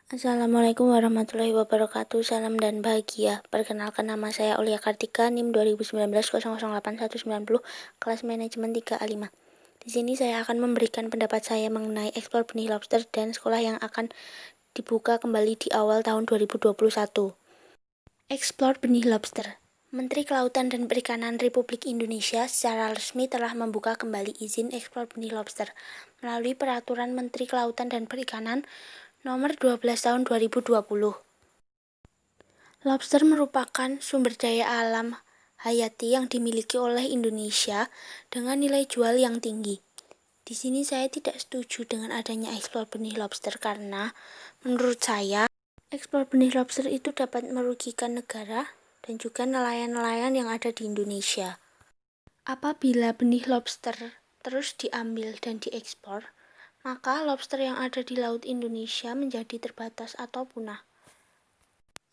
Assalamualaikum warahmatullahi wabarakatuh. Salam dan bahagia. Perkenalkan, nama saya Aulia Kartika, NIM 2019 008190, kelas manajemen 3A5. Di sini saya akan memberikan pendapat saya mengenai ekspor benih lobster dan sekolah yang akan dibuka kembali di awal tahun 2021. Ekspor benih lobster. Menteri Kelautan dan Perikanan Republik Indonesia secara resmi telah membuka kembali izin ekspor benih lobster melalui Peraturan Menteri Kelautan dan Perikanan Nomor 12 Tahun 2020. Lobster merupakan sumber daya alam hayati yang dimiliki oleh Indonesia dengan nilai jual yang tinggi. Di sini saya tidak setuju dengan adanya ekspor benih lobster karena menurut saya ekspor benih lobster itu dapat merugikan negara dan juga nelayan-nelayan yang ada di Indonesia. Apabila benih lobster terus diambil dan diekspor, maka lobster yang ada di laut Indonesia menjadi terbatas atau punah.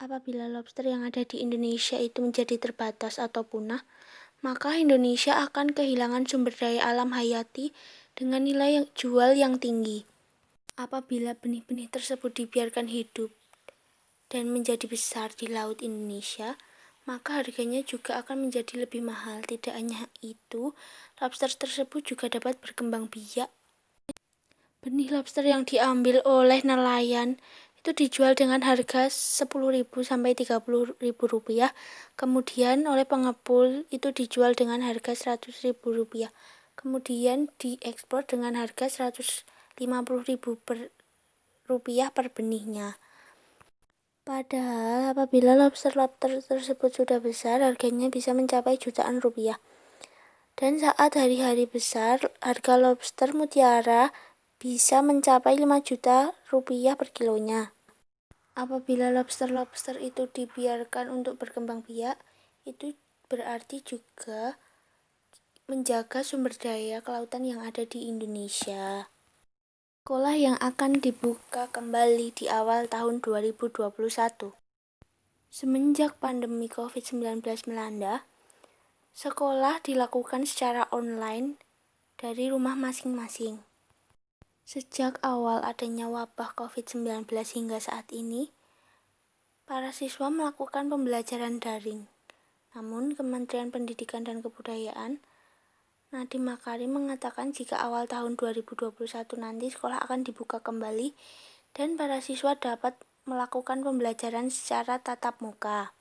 Apabila lobster yang ada di Indonesia itu menjadi terbatas atau punah, maka Indonesia akan kehilangan sumber daya alam hayati dengan nilai jual yang tinggi. Apabila benih-benih tersebut dibiarkan hidup dan menjadi besar di laut Indonesia, maka harganya juga akan menjadi lebih mahal. Tidak hanya itu, lobster tersebut juga dapat berkembang biak. Benih lobster yang diambil oleh nelayan itu dijual dengan harga 10.000 sampai 30.000 rupiah. Kemudian oleh pengepul itu dijual dengan harga 100.000 rupiah. Kemudian diekspor dengan harga 150.000 rupiah per benihnya. Padahal apabila lobster-lobster tersebut sudah besar, harganya bisa mencapai jutaan rupiah. Dan saat hari-hari besar, harga lobster mutiara bisa mencapai 5 juta rupiah per kilonya. Apabila lobster-lobster itu dibiarkan untuk berkembang biak, itu berarti juga menjaga sumber daya kelautan yang ada di Indonesia. Sekolah yang akan dibuka kembali di awal tahun 2021. Semenjak pandemi COVID-19 melanda, sekolah dilakukan secara online dari rumah masing-masing. Sejak awal adanya wabah COVID-19 hingga saat ini, para siswa melakukan pembelajaran daring. Namun, Kementerian Pendidikan dan Kebudayaan Nadiem Makarim mengatakan jika awal tahun 2021 nanti sekolah akan dibuka kembali dan para siswa dapat melakukan pembelajaran secara tatap muka.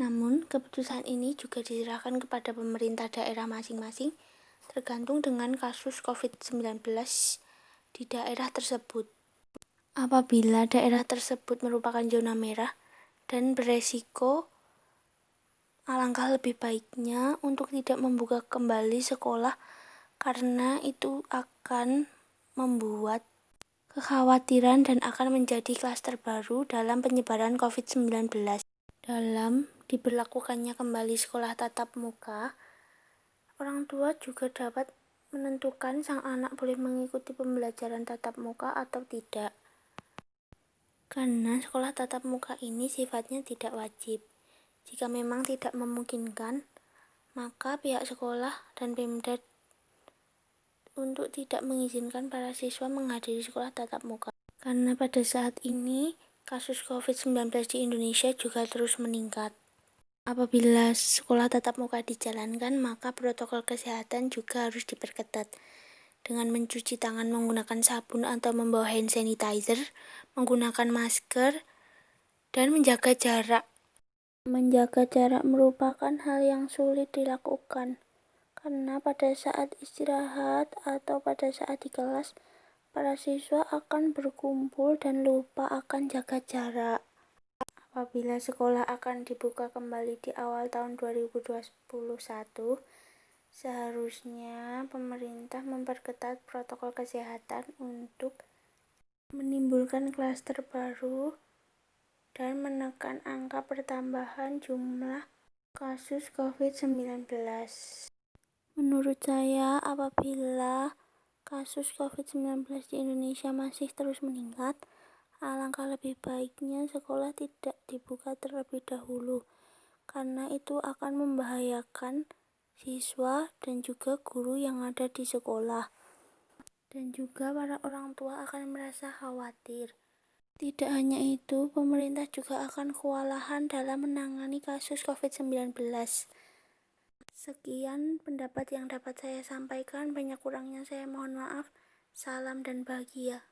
Namun, keputusan ini juga diserahkan kepada pemerintah daerah masing-masing tergantung dengan kasus COVID-19 di daerah tersebut. Apabila daerah tersebut merupakan zona merah dan beresiko, alangkah lebih baiknya untuk tidak membuka kembali sekolah karena itu akan membuat kekhawatiran dan akan menjadi klaster baru dalam penyebaran COVID-19. Dalam diberlakukannya kembali sekolah tatap muka, orang tua juga dapat menentukan sang anak boleh mengikuti pembelajaran tatap muka atau tidak. Karena sekolah tatap muka ini sifatnya tidak wajib. Jika memang tidak memungkinkan, maka pihak sekolah dan Pemda untuk tidak mengizinkan para siswa menghadiri sekolah tatap muka. Karena pada saat ini, kasus COVID-19 di Indonesia juga terus meningkat. Apabila sekolah tatap muka dijalankan, maka protokol kesehatan juga harus diperketat dengan mencuci tangan menggunakan sabun atau membawa hand sanitizer, menggunakan masker, dan menjaga jarak. Menjaga jarak merupakan hal yang sulit dilakukan, karena pada saat istirahat atau pada saat di kelas, para siswa akan berkumpul dan lupa akan jaga jarak. Apabila sekolah akan dibuka kembali di awal tahun 2021, seharusnya pemerintah memperketat protokol kesehatan untuk menimbulkan klaster baru dan menekan angka pertambahan jumlah kasus COVID-19. Menurut saya, apabila kasus COVID-19 di Indonesia masih terus meningkat, alangkah lebih baiknya sekolah tidak dibuka terlebih dahulu, karena itu akan membahayakan siswa dan juga guru yang ada di sekolah. Dan juga para orang tua akan merasa khawatir Tidak hanya itu, pemerintah juga akan kewalahan dalam menangani kasus COVID-19. Sekian pendapat yang dapat saya sampaikan, banyak kurangnya saya mohon maaf. Salam dan bahagia.